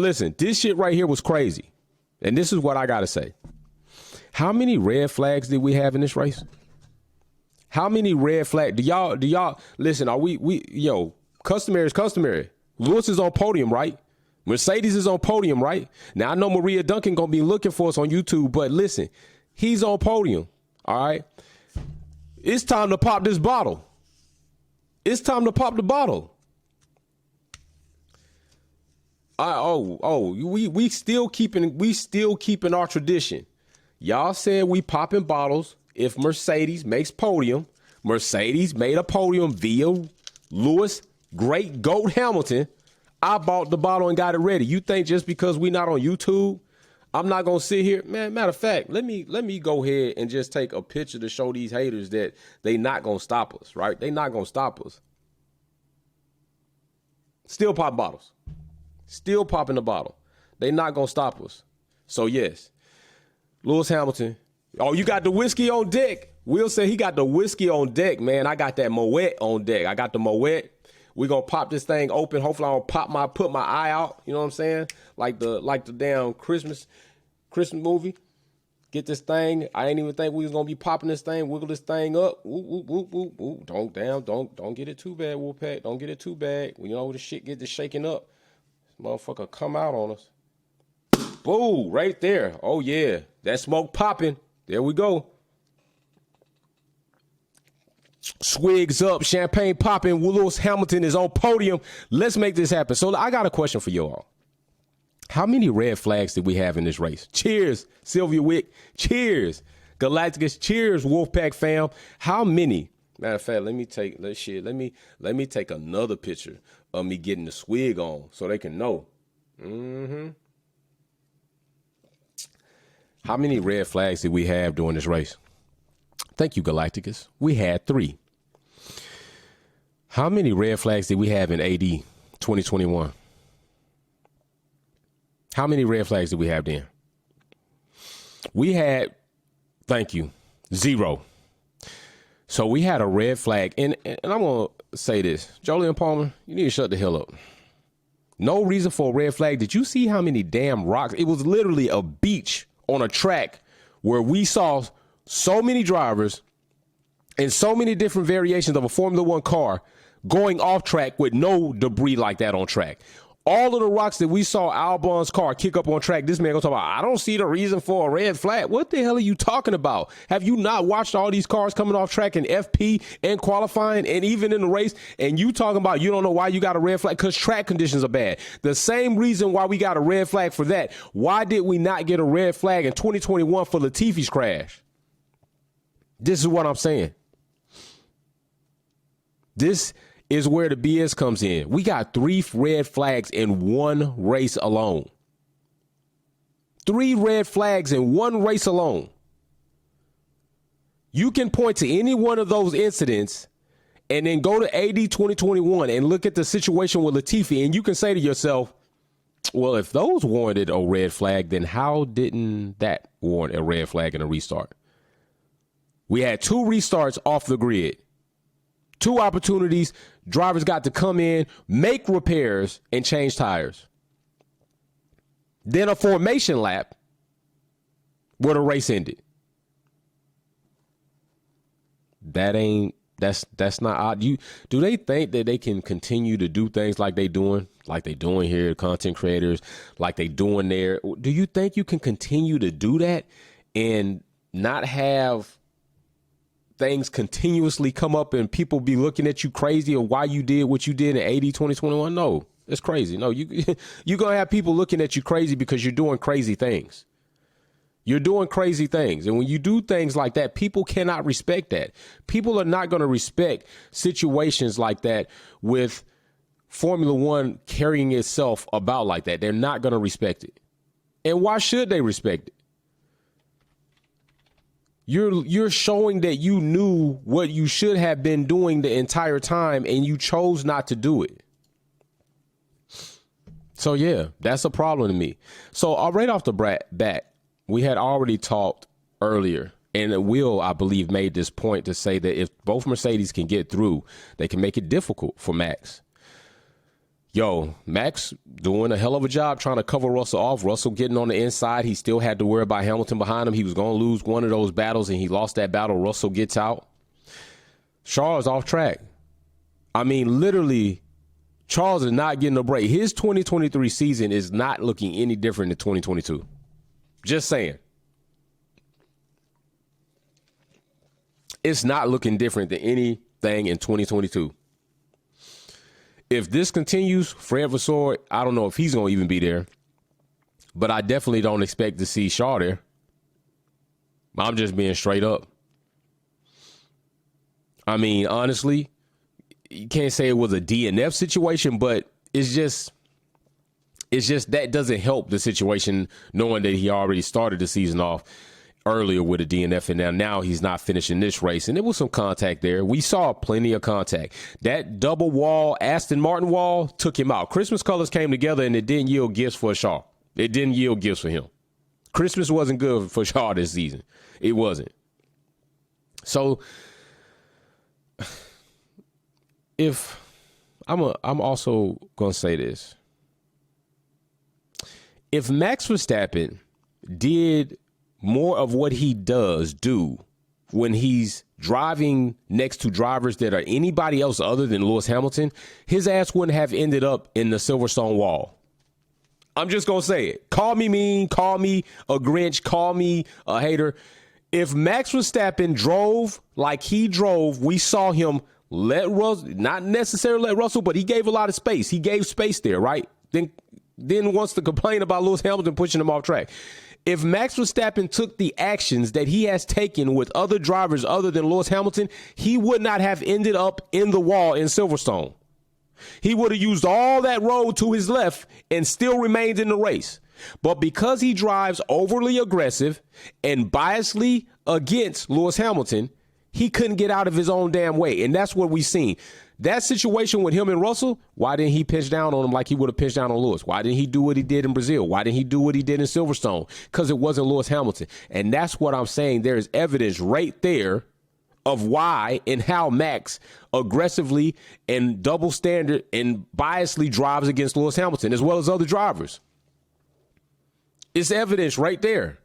Listen, this shit right here was crazy. And this is what I got to say. How many red flags did we have in this race? How many red flags? Do y'all, listen, are yo, customary is customary. Lewis is on podium, right? Mercedes is on podium, right? Now, I know Maria Duncan going to be looking for us on YouTube, but listen, he's on podium, all right? It's time to pop this bottle. It's time to pop the bottle. We still keeping our tradition. Y'all said we popping bottles if Mercedes makes podium. Mercedes made a podium via Lewis, great GOAT Hamilton. I bought the bottle and got it ready. You think just because we not on YouTube, I'm not gonna sit here? Man, matter of fact, let me go ahead and just take a picture to show these haters that they not gonna stop us, right? They not gonna stop us. Still pop bottles. Still popping the bottle. They not going to stop us. So, yes, Lewis Hamilton. Oh, you got the whiskey on deck. Will said he got the whiskey on deck, man. I got that Moet on deck. I got the Moet. We're going to pop this thing open. Hopefully, I don't put my eye out. You know what I'm saying? Like the damn Christmas movie. Get this thing. I ain't even think we was going to be popping this thing. Wiggle this thing up. Woo, woo, woo, woo. Don't get it too bad, Wolfpack. Don't get it too bad. You know, the shit get this shaking up. Motherfucker come out on us. Boo, right there. Oh, yeah. That smoke popping. There we go. Swigs up, champagne popping. Lewis Hamilton is on podium. Let's make this happen. So I got a question for you all. How many red flags did we have in this race? Cheers, Sylvia Wick. Cheers, Galacticus. Cheers, Wolfpack fam. How many? Matter of fact, let me take another picture of me getting the swig on so they can know. How many red flags did we have during this race? Thank you, Galacticus. We had 3. How many red flags did we have in AD 2021? How many red flags did we have then? We had, thank you, 0. So we had a red flag, and I'm going to say this. Jolyon Palmer, you need to shut the hell up. No reason for a red flag. Did you see how many damn rocks? It was literally a beach on a track where we saw so many drivers and so many different variations of a Formula One car going off track with no debris like that on track. All of the rocks that we saw Albon's car kick up on track, this man gonna talk about, I don't see the reason for a red flag. What the hell are you talking about? Have you not watched all these cars coming off track in FP and qualifying and even in the race? And you talking about you don't know why you got a red flag? Because track conditions are bad. The same reason why we got a red flag for that. Why did we not get a red flag in 2021 for Latifi's crash? This is what I'm saying. This is where the BS comes in. We got 3 red flags in one race alone. 3 red flags in one race alone. You can point to any one of those incidents and then go to AD 2021 and look at the situation with Latifi, and you can say to yourself, well, if those warranted a red flag, then how didn't that warrant a red flag in a restart? We had 2 restarts off the grid. 2 opportunities. Drivers got to come in, make repairs, and change tires. Then a formation lap where the race ended. That's not odd. Do they think that they can continue to do things like they doing here, content creators, like they doing there? Do you think you can continue to do that and not have things continuously come up and people be looking at you crazy or why you did what you did in AD 2021? No, it's crazy. No, you're going to have people looking at you crazy because you're doing crazy things. You're doing crazy things. And when you do things like that, people cannot respect that. People are not going to respect situations like that with Formula One carrying itself about like that. They're not going to respect it. And why should they respect it? You're showing that you knew what you should have been doing the entire time and you chose not to do it. So, yeah, that's a problem to me. So right off the bat, we had already talked earlier, and Will, I believe, made this point to say that if both Mercedes can get through, they can make it difficult for Max. Yo, Max doing a hell of a job trying to cover Russell off. Russell getting on the inside. He still had to worry about Hamilton behind him. He was going to lose one of those battles, and he lost that battle. Russell gets out. Charles off track. I mean, literally, Charles is not getting a break. His 2023 season is not looking any different than 2022. Just saying. It's not looking different than anything in 2022. If this continues, Fred Vasseur, I don't know if he's going to even be there, but I definitely don't expect to see Shaw there. I'm just being straight up. I mean, honestly, you can't say it was a DNF situation, but it's just that doesn't help the situation knowing that he already started the season off earlier with a DNF, and now he's not finishing this race. And there was some contact there. We saw plenty of contact. That double wall, Aston Martin wall, took him out. Christmas colors came together, and it didn't yield gifts for Shaw. It didn't yield gifts for him. Christmas wasn't good for Shaw this season. It wasn't. So, if I'm also going to say this. If Max Verstappen did more of what he does do when he's driving next to drivers that are anybody else other than Lewis Hamilton, his ass wouldn't have ended up in the Silverstone wall. I'm just going to say it. Call me mean, call me a Grinch, call me a hater. If Max Verstappen drove like he drove, we saw him let Russell, not necessarily let Russell, but he gave a lot of space. He gave space there, right? Then wants to complain about Lewis Hamilton pushing him off track. If Max Verstappen took the actions that he has taken with other drivers other than Lewis Hamilton, he would not have ended up in the wall in Silverstone. He would have used all that road to his left and still remained in the race. But because he drives overly aggressive and biasly against Lewis Hamilton, he couldn't get out of his own damn way. And that's what we've seen. That situation with him and Russell, why didn't he pinch down on him like he would have pinched down on Lewis? Why didn't he do what he did in Brazil? Why didn't he do what he did in Silverstone? Because it wasn't Lewis Hamilton. And that's what I'm saying. There is evidence right there of why and how Max aggressively and double standard and biasly drives against Lewis Hamilton as well as other drivers. It's evidence right there.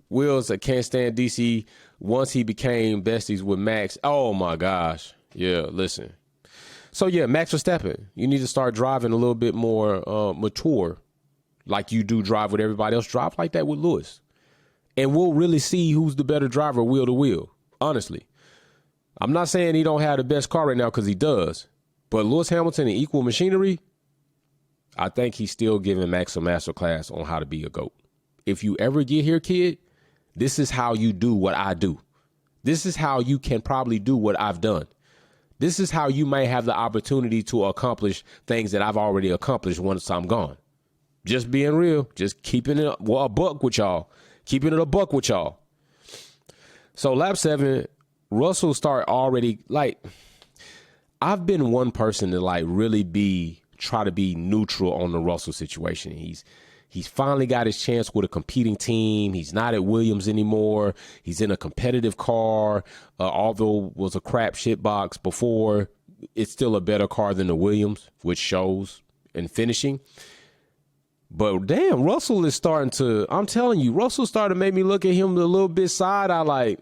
Wills, I can't stand DC once he became besties with Max. Oh, my gosh. Yeah, listen. So, yeah, Max Verstappen, you need to start driving a little bit more mature like you do drive with everybody else. Drive like that with Lewis. And we'll really see who's the better driver wheel to wheel, honestly. I'm not saying he don't have the best car right now because he does. But Lewis Hamilton and equal machinery, I think he's still giving Max a masterclass on how to be a GOAT. If you ever get here, kid, this is how you do what I do. This is how you can probably do what I've done. This is how you may have the opportunity to accomplish things that I've already accomplished once I'm gone. Just being real, just keeping it a buck with y'all. Keeping it a buck with y'all. So lap 7, Russell start already, like, I've been one person to like really try to be neutral on the Russell situation. He's finally got his chance with a competing team. He's not at Williams anymore. He's in a competitive car. Although it was a crap shit box before, it's still a better car than the Williams, which shows in finishing. But damn, Russell is starting to, I'm telling you, Russell started to make me look at him a little bit side eye, like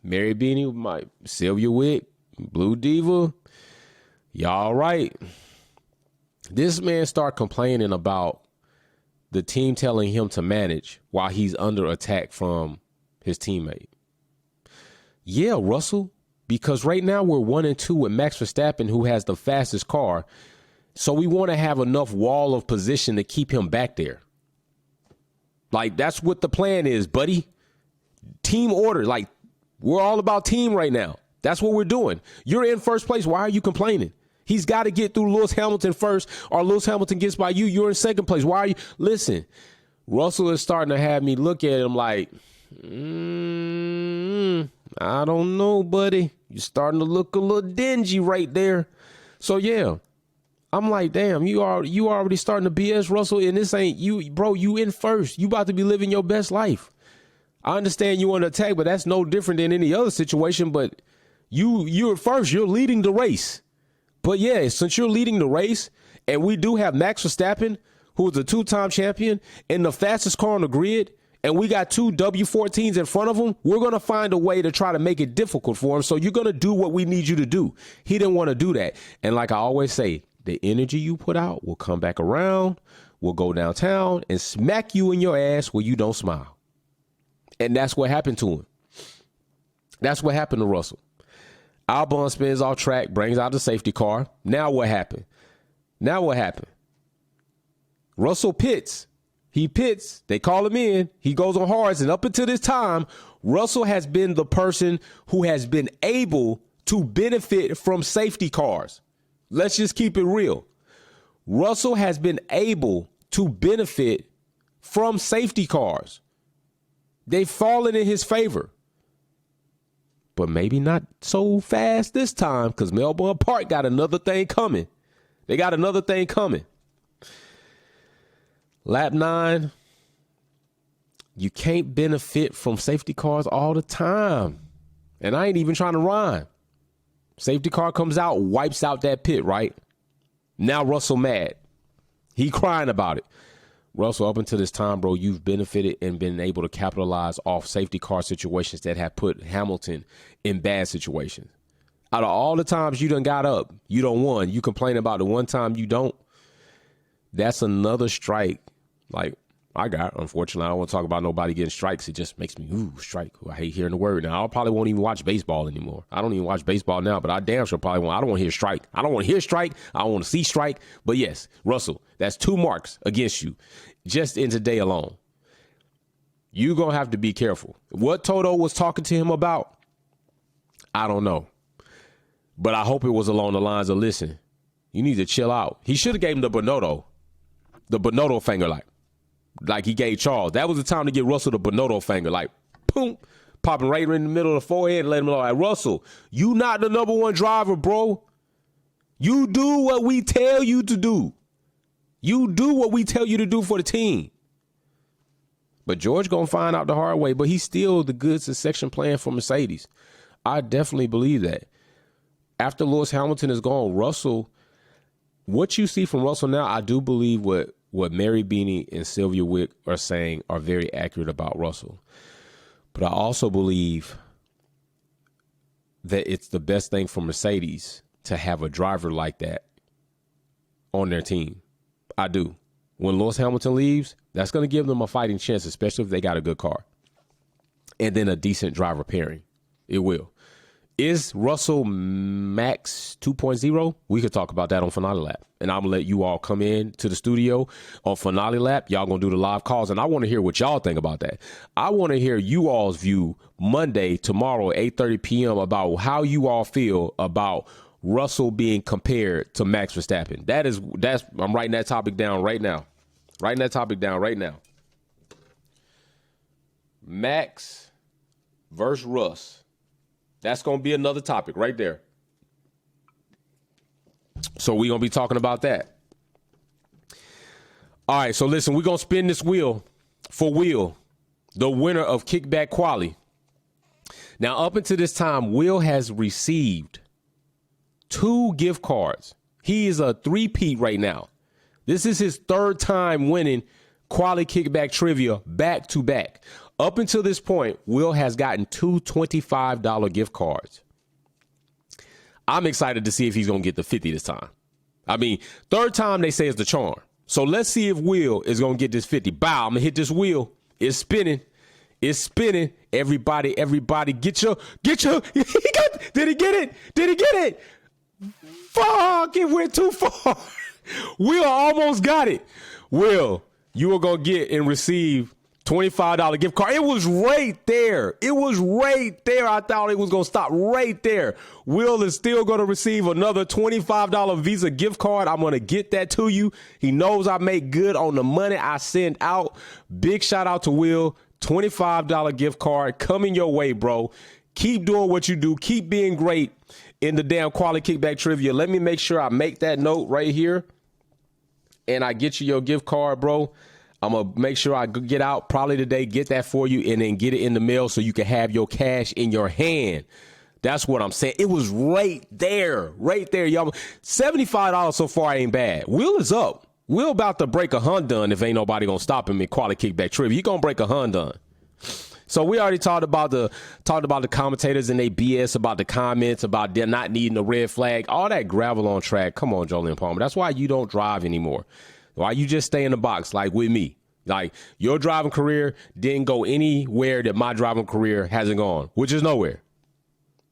Mary Beanie, my Sylvia Wick, Blue Diva. Y'all right. This man start complaining about the team telling him to manage while he's under attack from his teammate. Yeah, Russell, because right now we're 1-2 with Max Verstappen, who has the fastest car. So we want to have enough wall of position to keep him back there. Like, that's what the plan is, buddy. Team order. Like, we're all about team right now. That's what we're doing. You're in first place. Why are you complaining? He's got to get through Lewis Hamilton first, or Lewis Hamilton gets by you. You're in second place. Why are you? Listen, Russell is starting to have me look at him like, I don't know, buddy. You're starting to look a little dingy right there. So, yeah, I'm like, damn, you already starting to BS, Russell, and this ain't you, bro. You in first. You about to be living your best life. I understand you on attack, but that's no different than any other situation. But you're first. You're leading the race. But yeah, since you're leading the race, and we do have Max Verstappen, who is a 2-time champion and the fastest car on the grid, and we got 2 W14s in front of him, we're going to find a way to try to make it difficult for him. So you're going to do what we need you to do. He didn't want to do that. And like I always say, the energy you put out will come back around, will go downtown and smack you in your ass where you don't smile. And that's what happened to him. That's what happened to Russell. Albon spins off track, brings out the safety car. Now what happened? Russell pits. He pits. They call him in. He goes on hards. And up until this time, Russell has been the person who has been able to benefit from safety cars. Let's just keep it real. Russell has been able to benefit from safety cars. They've fallen in his favor. But maybe not so fast this time, because Melbourne Park got another thing coming. They got another thing coming. Lap 9, you can't benefit from safety cars all the time. And I ain't even trying to rhyme. Safety car comes out, wipes out that pit, right? Now Russell mad. He crying about it. Russell, up until this time, bro, you've benefited and been able to capitalize off safety car situations that have put Hamilton in bad situations. Out of all the times you done got up, you done won. You complain about the one time you don't. That's another strike. Like I got, unfortunately, I don't want to talk about nobody getting strikes. It just makes me, strike. I hate hearing the word. Now, I probably won't even watch baseball anymore. I don't even watch baseball now, but I damn sure probably won't. I don't want to hear strike. I don't want to hear strike. I don't want to see strike. But yes, Russell, that's 2 marks against you just in today alone. You're going to have to be careful. What Toto was talking to him about, I don't know. But I hope it was along the lines of, listen, you need to chill out. He should have gave him the Bonotto finger, like he gave Charles. That was the time to get Russell the Bonotto finger, like, boom, popping right in the middle of the forehead and let him know, like, Russell, you not the number 1 driver, bro. You do what we tell you to do. You do what we tell you to do for the team. But George going to find out the hard way, but he's still the good succession plan for Mercedes. I definitely believe that. After Lewis Hamilton is gone, Russell, what you see from Russell now, I do believe what Mary Beanie and Sylvia Wick are saying are very accurate about Russell. But I also believe that it's the best thing for Mercedes to have a driver like that on their team. I do. When Lewis Hamilton leaves, that's going to give them a fighting chance, especially if they got a good car. And then a decent driver pairing. It will. Is Russell Max 2.0? We could talk about that on Finale Lap. And I'm going to let you all come in to the studio on Finale Lap. Y'all going to do the live calls. And I want to hear what y'all think about that. I want to hear you all's view Monday, tomorrow, 8:30 p.m. about how you all feel about Russell being compared to Max Verstappen. I'm writing that topic down right now. Max versus Russ. That's going to be another topic right there. So we're going to be talking about that. All right, so listen, we're going to spin this wheel for Will, the winner of Kickback Quali. Now, up until this time, Will has received 2 gift cards. He is a 3-peat right now. This is his 3rd time winning Quali Kickback Trivia back to back. Up until this point, Will has gotten 2 $25 gift cards. I'm excited to see if he's going to get the 50 this time. I mean, 3rd time they say is the charm. So let's see if Will is going to get this 50. Bow, I'm going to hit this wheel. It's spinning. Everybody, get your, did he get it? Fuck, it went too far. Will almost got it. Will, you are going to get and receive $25 gift card. It was right there. I thought it was going to stop right there. Will is still going to receive another $25 Visa gift card. I'm going to get that to you. He knows I make good on the money I send out. Big shout out to Will. $25 gift card coming your way, bro. Keep doing what you do. Keep being great in the damn Quali Kickback Trivia. Let me make sure I make that note right here and I get you your gift card, bro. I'm going to make sure I get out probably today, get that for you, and then get it in the mail so you can have your cash in your hand. That's what I'm saying. It was right there, y'all. $75 so far ain't bad. Will is up. Will about to break a Hyundai if ain't nobody gonna stop him in quality kickback trivia. He gonna break a Hyundai. So we already talked about the commentators and they BS about the comments about them not needing a red flag. All that gravel on track. Come on, Julian Palmer. That's why you don't drive anymore. Why you just stay in the box like with me. Like your driving career didn't go anywhere that my driving career hasn't gone, which is nowhere.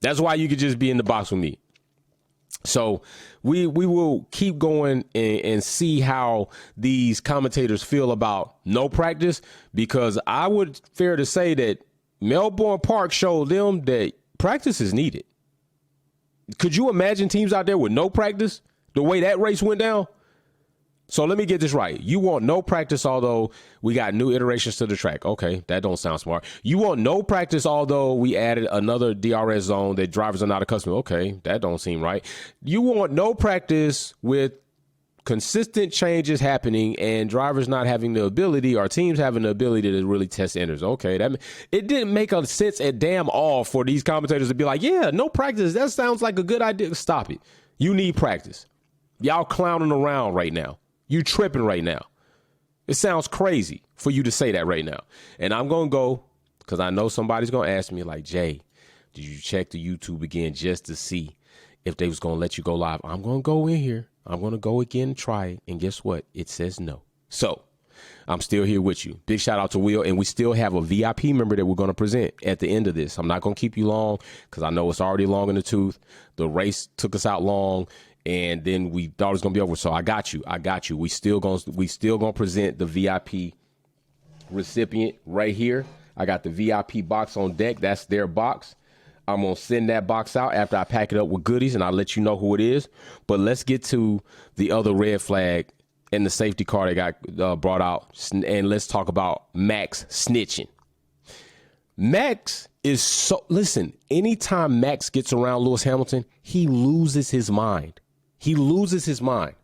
That's why you could just be in the box with me. So we will keep going and see how these commentators feel about no practice, because I would fair to say that Melbourne Park showed them that practice is needed. Could you imagine teams out there with no practice, the way that race went down? So let me get this right. You want no practice, although we got new iterations to the track. Okay, that don't sound smart. You want no practice, although we added another DRS zone that drivers are not accustomed to. Okay, that don't seem right. You want no practice with consistent changes happening and drivers not having the ability, or teams having the ability to really test enters. Okay, it didn't make a sense at damn all for these commentators to be like, yeah, no practice. That sounds like a good idea. Stop it. You need practice. Y'all clowning around right now. You tripping right now. It sounds crazy for you to say that right now. And I'm going to go, because I know somebody's going to ask me like, Jay, did you check the YouTube again just to see if they was going to let you go live? I'm going to go in here. I'm going to go again and try it. And guess what? It says no. So I'm still here with you. Big shout out to Will. And we still have a VIP member that we're going to present at the end of this. I'm not going to keep you long because I know it's already long in the tooth. The race took us out long. And then we thought it was gonna be over. So I got you. We still gonna present the VIP recipient right here. I got the VIP box on deck. That's their box. I'm gonna send that box out after I pack it up with goodies, and I'll let you know who it is. But let's get to the other red flag and the safety car that got brought out, and let's talk about Max snitching. Max is so, listen, anytime Max gets around Lewis Hamilton, he loses his mind. He loses his mind.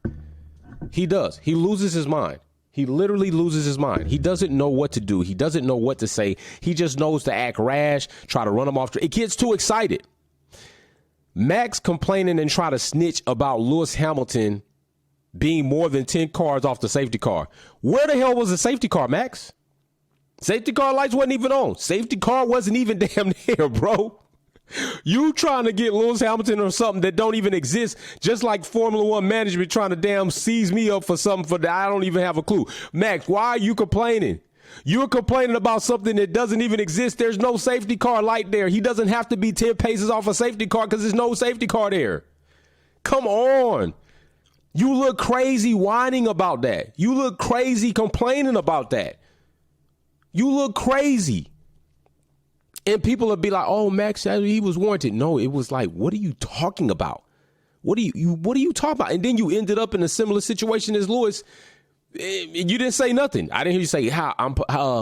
He does. He loses his mind. He literally loses his mind. He doesn't know what to do. He doesn't know what to say. He just knows to act rash, try to run him off. It gets too excited. Max complaining and try to snitch about Lewis Hamilton being more than 10 cars off the safety car. Where the hell was the safety car, Max? Safety car lights wasn't even on. Safety car wasn't even damn near, bro. You trying to get Lewis Hamilton or something that don't even exist, just like Formula One management trying to damn seize me up for something for that I don't even have a clue. Max, why are you complaining? You're complaining about something that doesn't even exist. There's no safety car light there. He doesn't have to be 10 paces off a safety car because there's no safety car there. Come on. You look crazy whining about that. You look crazy complaining about that. You look crazy. And people will be like, oh, Max, he was warranted. No, it was like, what are you talking about? What are you talking about? And then you ended up in a similar situation as Lewis. You didn't say nothing. I didn't hear you say, I'm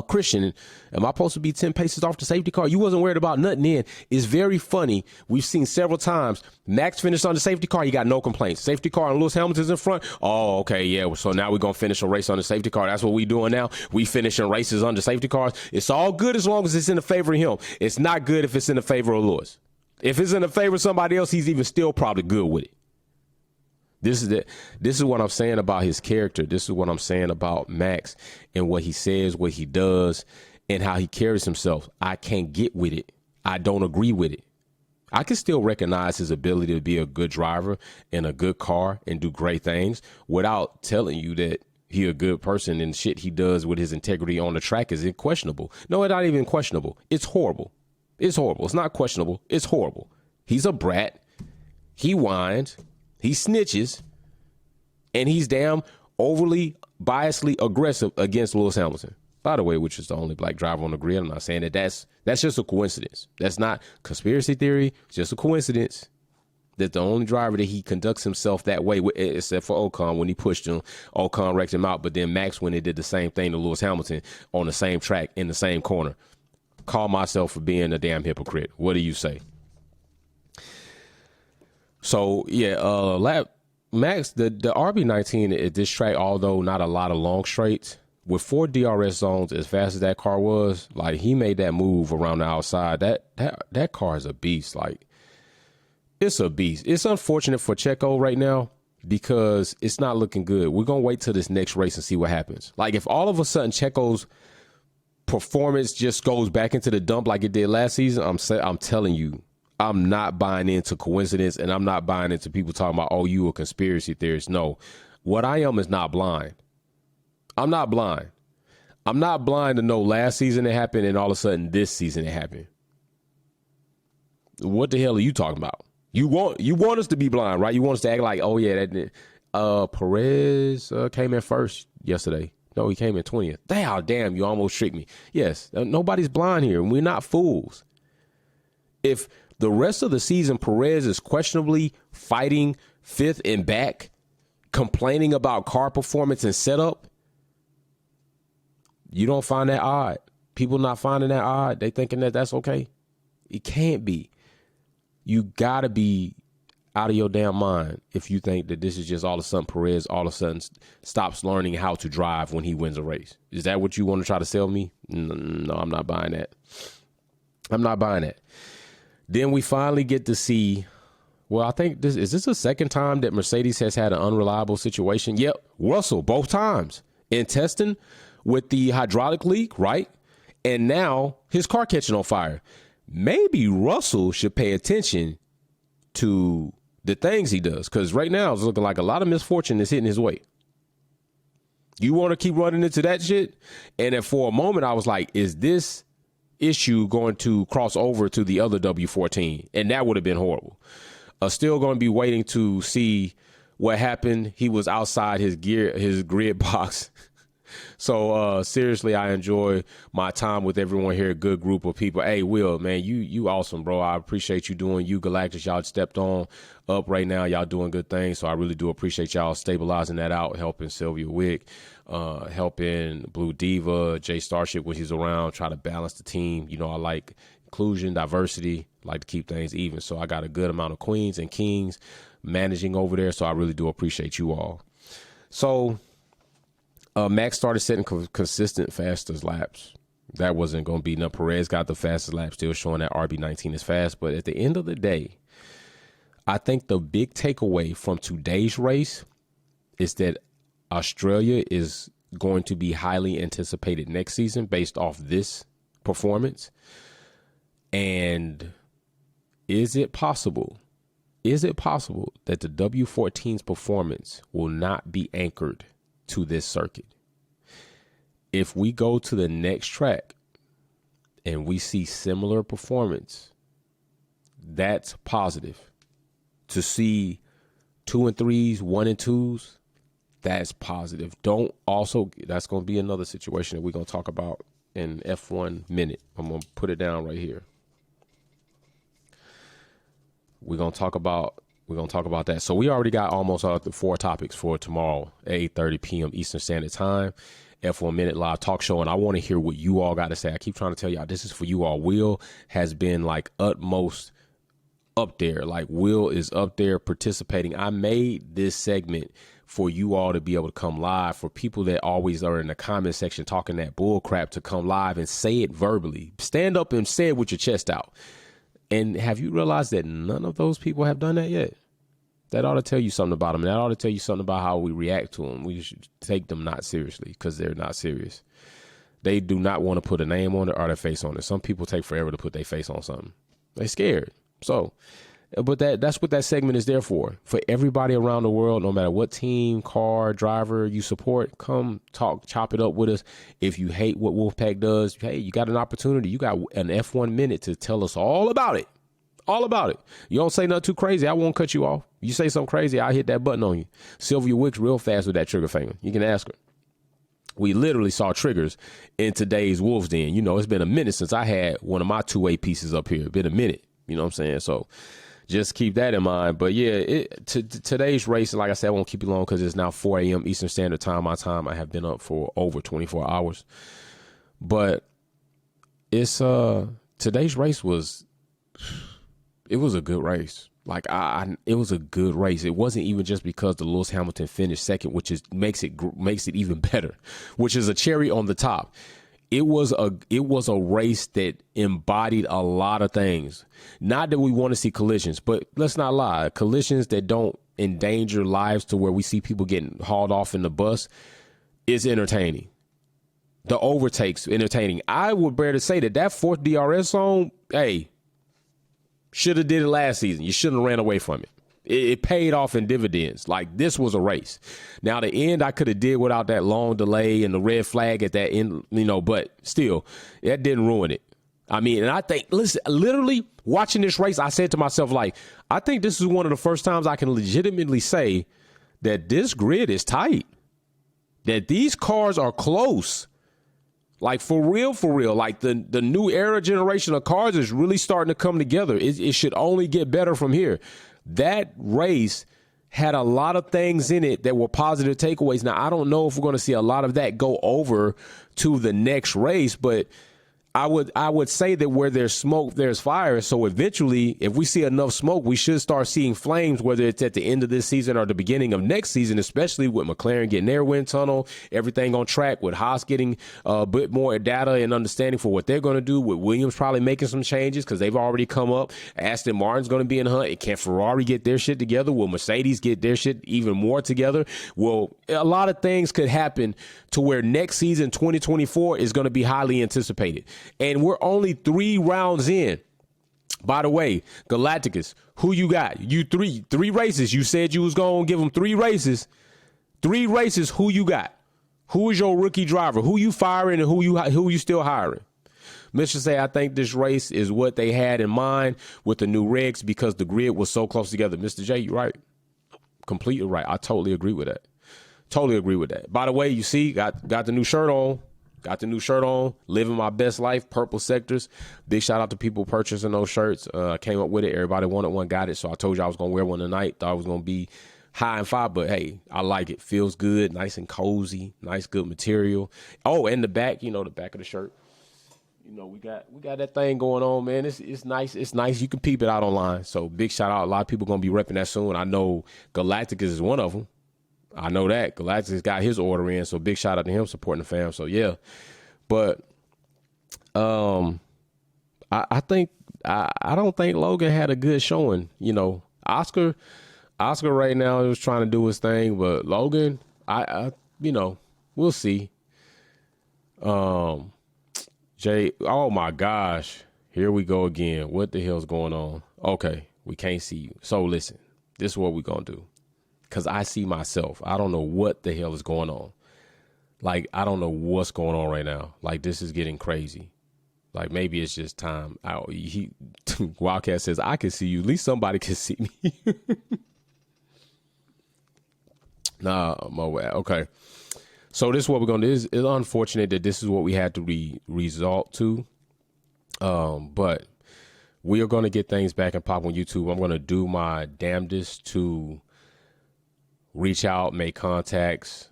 Christian. Am I supposed to be 10 paces off the safety car? You wasn't worried about nothing then. It's very funny. We've seen several times. Max finished on the safety car. He got no complaints. Safety car and Lewis Hamilton's in front. Oh, okay, yeah. So now we're going to finish a race on the safety car. That's what we doing now. We finishing races on the safety cars. It's all good as long as it's in the favor of him. It's not good if it's in the favor of Lewis. If it's in the favor of somebody else, he's even still probably good with it. This is what I'm saying about his character. This is what I'm saying about Max and what he says, what he does, and how he carries himself. I can't get with it. I don't agree with it. I can still recognize his ability to be a good driver in a good car and do great things without telling you that he a good person and shit he does with his integrity on the track is questionable. No, it's not even questionable. It's horrible. It's horrible. It's not questionable. It's horrible. He's a brat. He whines. He snitches, and he's damn overly, biasedly aggressive against Lewis Hamilton. By the way, which is the only black driver on the grid. I'm not saying that that's just a coincidence. That's not conspiracy theory. It's just a coincidence that the only driver that he conducts himself that way, except for Ocon when he pushed him, Ocon wrecked him out. But then Max, when they did the same thing to Lewis Hamilton on the same track in the same corner, call myself for being a damn hypocrite. What do you say? So, yeah, Max, the RB19 at this track, although not a lot of long straights, with 4 DRS zones as fast as that car was, like, he made that move around the outside. That car is a beast. Like, It's a beast. It's unfortunate for Checo right now because it's not looking good. We're going to wait till this next race and see what happens. Like if all of a sudden Checo's performance just goes back into the dump like it did last season, I'm telling you, I'm not buying into coincidence, and I'm not buying into people talking about, oh, you a conspiracy theorist. No, what I am is not blind. I'm not blind. I'm not blind to know last season it happened and all of a sudden this season it happened. What the hell are you talking about? You want us to be blind, right? You want us to act like, oh yeah, that Perez came in first yesterday. No, he came in 20th. Damn, you almost tricked me. Yes, nobody's blind here, and we're not fools. If the rest of the season, Perez is questionably fighting fifth and back, complaining about car performance and setup, you don't find that odd. People not finding that odd. They thinking that that's okay. It can't be. You got to be out of your damn mind if you think that this is just all of a sudden Perez all of a sudden stops learning how to drive when he wins a race. Is that what you want to try to sell me? No, I'm not buying that. I'm not buying that. Then we finally get to see, well, I think is this the second time that Mercedes has had an unreliable situation? Yep, Russell, both times in testing with the hydraulic leak, right? And now his car catching on fire. Maybe Russell should pay attention to the things he does, because right now it's looking like a lot of misfortune is hitting his way. You want to keep running into that shit? And then for a moment, I was like, is this issue going to cross over to the other W14? And that would have been horrible. Still going to be waiting to see what happened. He was outside his grid box. So seriously, I enjoy my time with everyone here. Good group of people. Hey, Will, man, you awesome, bro. I appreciate you doing you Galactus. Y'all stepped on up right now. Y'all doing good things. So I really do appreciate y'all stabilizing that out, helping Sylvia Wick, helping Blue Diva, Jay Starship when he's around, try to balance the team. You know, I like inclusion, diversity, like to keep things even. So I got a good amount of queens and kings managing over there. So I really do appreciate you all. So Max started setting consistent fastest laps. That wasn't going to be enough. Perez got the fastest lap, still showing that RB19 is fast. But at the end of the day, I think the big takeaway from today's race is that Australia is going to be highly anticipated next season based off this performance. And is it possible that the W14's performance will not be anchored to this circuit? If we go to the next track and we see similar performance, that's positive. To see 2 and 3s, 1 and 2s, that's positive. That's going to be another situation that we're going to talk about in F1 minute. I'm going to put it down right here. We're going to talk about that. So we already got almost the 4 topics for tomorrow at 8:30 p.m. Eastern Standard Time. F1 Minute live talk show, and I want to hear what you all got to say. I keep trying to tell y'all this is for you all. Will has been like utmost up there. Like Will is up there participating. I made this segment for you all to be able to come live, for people that always are in the comment section talking that bull crap to come live and say it verbally. Stand up and say it with your chest out. And have you realized that none of those people have done that yet? That ought to tell you something about them. That ought to tell you something about how we react to them. We should take them not seriously because they're not serious. They do not want to put a name on it or their face on it. Some people take forever to put their face on something. They're scared. So, but that's what that segment is there for. For everybody around the world, no matter what team, car, driver you support, come talk, chop it up with us. If you hate what Wolfpack does, hey, you got an opportunity. You got an F1 minute to tell us all about it. All about it. You don't say nothing too crazy, I won't cut you off. You say something crazy, I'll hit that button on you. Sylvia Wick's real fast with that trigger finger. You can ask her. We literally saw triggers in today's Wolves Den. You know, it's been a minute since I had one of my 2A pieces up here. It's been a minute. You know what I'm saying? So just keep that in mind. But yeah, today's race, like I said, I won't keep you long because it's now 4 a.m. Eastern Standard Time. My time, I have been up for over 24 hours. But it's today's race was... It was a good race. Like it was a good race. It wasn't even just because the Lewis Hamilton finished second, which makes it even better, which is a cherry on the top. it was a race that embodied a lot of things. Not that we want to see collisions, but let's not lie, collisions that don't endanger lives to where we see people getting hauled off in the bus is entertaining. The overtakes entertaining. I would bear to say that fourth DRS zone, hey, should have did it last season. You shouldn't have ran away from it. It paid off in dividends. Like, this was a race. Now, the end, I could have did without that long delay and the red flag at that end, but still, that didn't ruin it. I mean, and I think, listen, literally watching this race, I said to myself, like, I think this is one of the first times I can legitimately say that this grid is tight, that these cars are close. Like, for real, like the new era generation of cars is really starting to come together. It should only get better from here. That race had a lot of things in it that were positive takeaways. Now, I don't know if we're going to see a lot of that go over to the next race, but I would say that where there's smoke, there's fire. So eventually, if we see enough smoke, we should start seeing flames, whether it's at the end of this season or the beginning of next season, especially with McLaren getting their wind tunnel, everything on track, with Haas getting a bit more data and understanding for what they're going to do, with Williams probably making some changes because they've already come up. Aston Martin's going to be in the hunt. Can Ferrari get their shit together? Will Mercedes get their shit even more together? Well, a lot of things could happen to where next season, 2024, is going to be highly anticipated. And we're only 3 rounds in. By the way, Galacticus, who you got? You three races. You said you was going to give them 3 races. 3 races, who you got? Who is your rookie driver? Who you firing and who you still hiring? Mr. Say, I think this race is what they had in mind with the new regs because the grid was so close together. Mr. J, you're right. Completely right. I totally agree with that. Totally agree with that. By the way, you see, got the new shirt on. Got the new shirt on, living my best life, purple sectors. Big shout out to people purchasing those shirts. Came up with it. Everybody wanted one, got it. So I told you I was going to wear one tonight. Thought it was going to be high and fire, but hey, I like it. Feels good, nice and cozy, nice, good material. Oh, and the back, the back of the shirt. We got that thing going on, man. It's nice. It's nice. You can peep it out online. So big shout out. A lot of people going to be repping that soon. I know Galacticus is one of them. I know that Galacticus got his order in, so big shout out to him supporting the fam. So yeah, but I think I don't think Logan had a good showing. Oscar right now is trying to do his thing, but Logan, I we'll see. Jay, oh my gosh, here we go again. What the hell's going on? Okay, we can't see you. So listen, this is what we're gonna do. Because I see myself. I don't know what the hell is going on. Like, I don't know what's going on right now. Like, this is getting crazy. Like, maybe it's just time. Wildcat says, I can see you. At least somebody can see me. Nah, okay. So this is what we're going to do. It's unfortunate that this is what we had to resort to. But we are going to get things back and pop on YouTube. I'm going to do my damnedest to reach out, make contacts,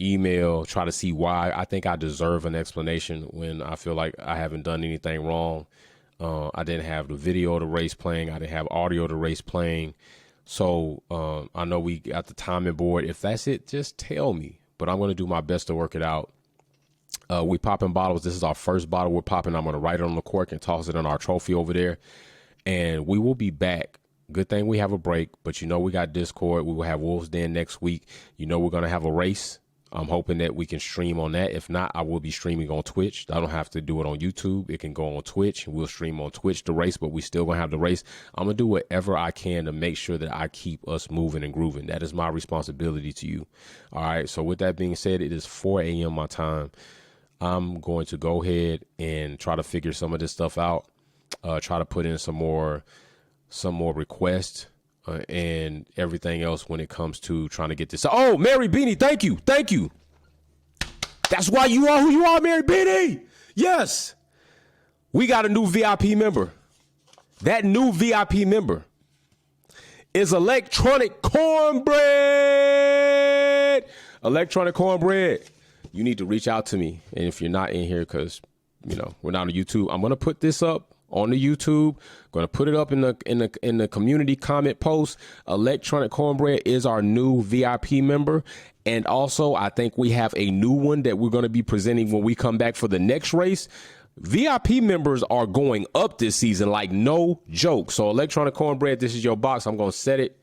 email, try to see why. I think I deserve an explanation when I feel like I haven't done anything wrong. I didn't have the video of the race playing. I didn't have audio of the race playing. So I know we got the timing board. If that's it, just tell me. But I'm going to do my best to work it out. We popping bottles. This is our first bottle we're popping. I'm going to write it on the cork and toss it in our trophy over there. And we will be back. Good thing we have a break, but we got Discord. We will have Wolves Den next week. We're going to have a race. I'm hoping that we can stream on that. If not, I will be streaming on Twitch. I don't have to do it on YouTube. It can go on Twitch. We'll stream on Twitch the race, but we still going to have the race. I'm going to do whatever I can to make sure that I keep us moving and grooving. That is my responsibility to you. All right. So with that being said, it is 4 a.m. my time. I'm going to go ahead and try to figure some of this stuff out. Try to put in some more requests and everything else when it comes to trying to get this. Oh, Mary Beanie, thank you. That's why you are who you are, Mary Beanie. Yes. We got a new VIP member. That new VIP member is Electronic Cornbread. Electronic Cornbread. You need to reach out to me. And if you're not in here, because, we're not on YouTube, I'm going to put this up on the YouTube. Going to put it up in the community comment post. Electronic Cornbread is our new VIP member. And also, I think we have a new one that we're going to be presenting when we come back for the next race. VIP members are going up this season, like no joke. So Electronic Cornbread, this is your box. I'm going to set it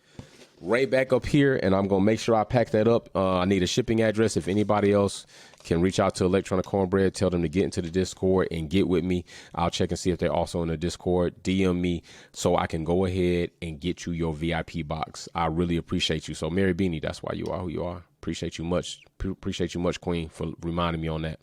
right back up here, and I'm going to make sure I pack that up. I need a shipping address. If anybody else can reach out to Electronic Cornbread, tell them to get into the Discord and get with me. I'll check and see if they're also in the Discord. DM me so I can go ahead and get you your VIP box. I really appreciate you. So Mary Beanie, that's why you are who you are. Appreciate you much. Appreciate you much, Queen, for reminding me on that.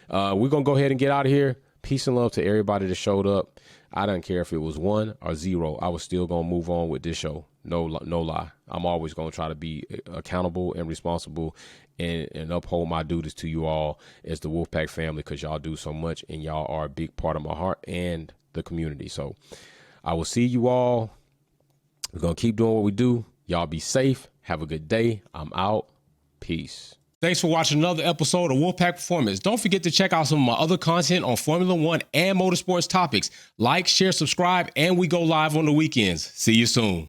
We're going to go ahead and get out of here. Peace and love to everybody that showed up. I don't care if it was 1 or 0. I was still going to move on with this show. No lie. I'm always going to try to be accountable and responsible and uphold my duties to you all as the Wolfpack family, because y'all do so much and y'all are a big part of my heart and the community. So I will see you all. We're going to keep doing what we do. Y'all be safe. Have a good day. I'm out. Peace. Thanks for watching another episode of Wolfpack Performance. Don't forget to check out some of my other content on Formula One and motorsports topics. Like, share, subscribe, and we go live on the weekends. See you soon.